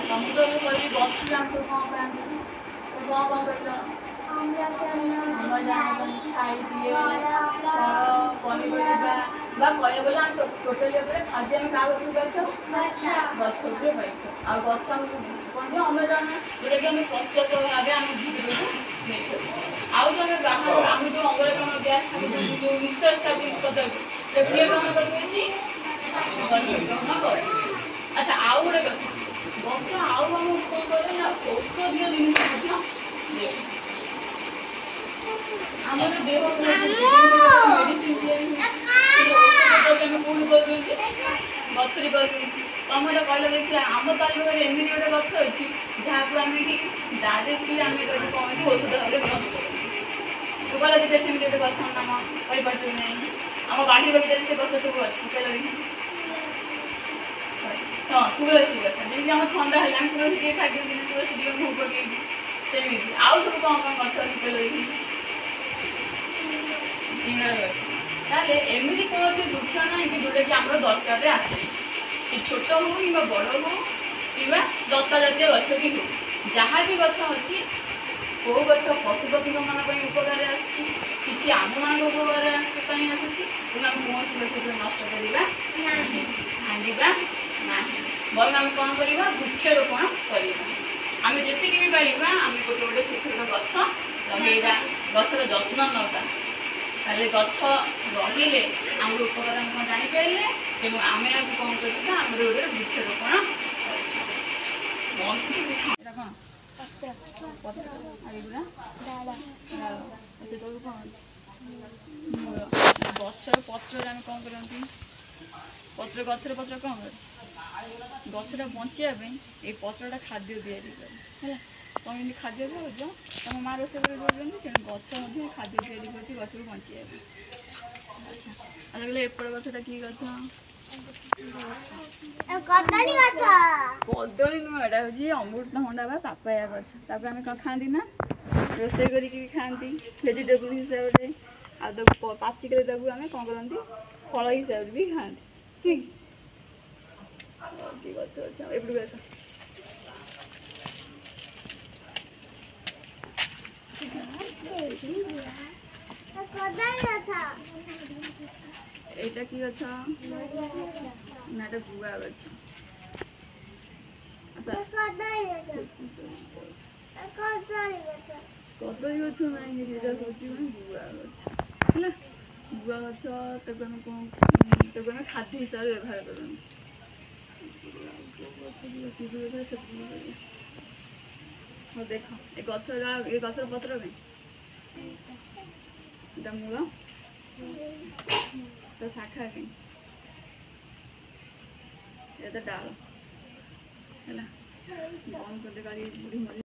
ତମକୁ ତ ଏବେ କହିଲି ଗଛ ଜାଣିଛ କ'ଣ ପାଇଁ କ'ଣ କହିଲ? ଅମ୍ଳଜାନ ଛାଇ ଦିଏ, ଫଳ ପନିପରିବା ବା କହିବାକୁ ଗଲେ ଆମେ ଟୋଟାଲି ଉପରେ ଖାଦ୍ୟ ଆମେ କାହା ଉପରୁ ପାଇଥାଉ? ଗଛ ଉପରେ ପାଇଥାଉ। ଆଉ ଗଛ ଆମକୁ କୁହନ୍ତି ଅମ୍ଳଜାନ ଯେଉଁଟାକି ଆମେ ପ୍ରଶ୍ୱାସ ଭାବେ ଆମ ଭିତରକୁ ନେଇଥାଉ। ଆଉ ଯେଉଁ ଆମେ ବାହାର ଆମେ ଯେଉଁ ଅଙ୍ଗାରକାମ୍ଳ ଗ୍ୟାସ୍ ଆମେ ଯେଉଁ ନିଶ୍ୱାସ ଛାଡୁଛୁ ପଦାକୁ କିଏ ଗ୍ରହଣ କରିଦେଉଛି? ଗଛ ଗ୍ରହଣ କରେ। ଆଚ୍ଛା ଆଉ ଗୋଟେ କଥା, ଗଛ ଆଉ ଆମକୁ କ'ଣ କରେ ନା ଔଷଧୀୟ ଜିନିଷ ମଧ୍ୟ ଦିଏ। ଆମର ଦେହ ମେଡିସିନ ତିଆରି ଆମେ କୋଉଠି କରୁଛନ୍ତି? ଗଛରେ କରୁଛନ୍ତି। ତମେ କହିଲେ ଦେଖିବା ଆମ ଚାରିପାଖରେ ଏମିତି ଗୋଟେ ଗଛ ଅଛି ଯାହାକୁ ଆମେ କି ଡାଇରେକ୍ଟଲି ଆମେ ତାକୁ କ'ଣ କି ଔଷଧ ଭାବରେ ଗ୍ରହଣ କରୁ। କହିଲେ ଦେଖିବା ସେମିତି ଗୋଟେ ଗଛର ନାମ କହିପାରୁଛୁ ନାହିଁ? ଆମ ବାଡ଼ି ବଗିଚାରେ ସେ ଗଛ ସବୁ ଅଛି କହିଲେ ଦେଖି। ହଁ ତୁଳସୀ ଗଛ, ଯେମିତି ଆମ ଥଣ୍ଡା ହେଲେ ଆମେ ତୁଳସୀ ଟିକେ ଖାଇଦିଅନ୍ତି ନା, ତୁଳସୀ ଟିକେ ମୁହଁ ପକେଇକି ସେମିତି। ଆଉ ସବୁ କ'ଣ କ'ଣ ଗଛ ଅଛି କହିଲେ ଦେଖି? ସିଙ୍ଗଡ଼ା ଗଛ। ତାହେଲେ ଏମିତି କୌଣସି ବୃକ୍ଷ ନାହିଁ କି ଯେଉଁଟାକି ଆମର ଦରକାରରେ ଆସେ, ସେ ଛୋଟ ହଉ କିମ୍ବା ବଡ଼ ହଉ କିମ୍ବା ଲତା ଜାତୀୟ ଗଛ ବି ହଉ, ଯାହା ବି ଗଛ ଅଛି କେଉଁ ଗଛ ପଶୁପକ୍ଷୀମାନଙ୍କ ପାଇଁ ଉପକାରରେ ଆସୁଛି, କିଛି ଆମମାନଙ୍କ ଉପକାରରେ ପାଇଁ ଆସୁଛି, କିନ୍ତୁ ଆମେ କୌଣସି ଗଛକୁ ନଷ୍ଟ କରିବା ନାହିଁ, ଭାଙ୍ଗିବା ନାହିଁ। ବରଂ ଆମେ କ'ଣ କରିବା? ବୃକ୍ଷରୋପଣ କରିବା। ଆମେ ଯେତିକି ବି ପାରିବା ଆମେ ଗୋଟେ ଗୋଟେ ଛୋଟ ଛୋଟ ଗଛ ଲଗେଇବା, ଗଛର ଯତ୍ନ ନେବା। ତାହେଲେ ଗଛ ରହିଲେ ଆମର ଉପକାର ଆମେ କ'ଣ ଜାଣିପାରିଲେ ଏବଂ ଆମେ ଆକୁ କ'ଣ କରିବା? ଆମର ଗୋଟେ ବୃକ୍ଷରୋପଣ ଏଇଟା କ'ଣ? ସେତେବେଳକୁ କ'ଣ ଅଛି? ଗଛର ପତ୍ରରେ ଆମେ କ'ଣ କରନ୍ତି? ଗଛର ପତ୍ର କ'ଣ କରେ? ଗଛଟା ବଞ୍ଚିବା ପାଇଁ ଏଇ ପତ୍ରଟା ଖାଦ୍ୟ ତିଆରି କରେ ହେଲା। ତମେ ଯେମିତି ଖାଦ୍ୟ ଖାଉଛ, ତମ ମା ରୋଷେଇ କରି ଦେଉଛନ୍ତି, ତେଣୁ ଗଛ ମଧ୍ୟ ଖାଦ୍ୟ ତିଆରି କରୁଛି ଗଛକୁ ବଞ୍ଚିବା ପାଇଁ। ଆଚ୍ଛା ଆଉ କହିଲେ ଏପଟ ଗଛଟା କି ଗଛ? କଦଳୀ ନୁହଁ, ଏଇଟା ହେଉଛି ଅମୃତଭଣ୍ଡା ବା ପାପାୟା ଗଛ। ତାକୁ ଆମେ କ'ଣ ଖାଆନ୍ତି ନା ରୋଷେଇ କରିକି ବି ଖାଆନ୍ତି ଭେଜିଟେବୁଲ ହିସାବରେ। ଆଉ ତାକୁ ପାଚିକଲେ ତାକୁ ଆମେ କ'ଣ କରନ୍ତି? ଫଳ ହିସାବରେ ବି ଖାଆନ୍ତି। ଠିକ୍ କି ଗଛ ଅଛି? ଏପଟକୁ ଆସ। এইটা কি গছ? না এটা গুয়া গছ। কদଳୀ ଗଛ ନାହିଁ, ଏଇଟା ହେଉଛି ଗୁଆ ଗଛ ହେଲା। ଗୁଆ ଗଛ ତାକୁ ଆମେ କ'ଣ ତାକୁ ଆମେ ଖାଦ୍ୟ ହିସାବରେ ବ୍ୟବହାର କରନ୍ତି। ହଉ ଦେଖ ଏ ଗଛର ପତ୍ର ପାଇଁ এটা মূଳ, ତା ଶାଖା କାହିଁ, এটা ଡାଳ ହେଲା। ବନ୍ଦ କରିଦେ, କାଲି ବୁଢ଼ୀ ମରି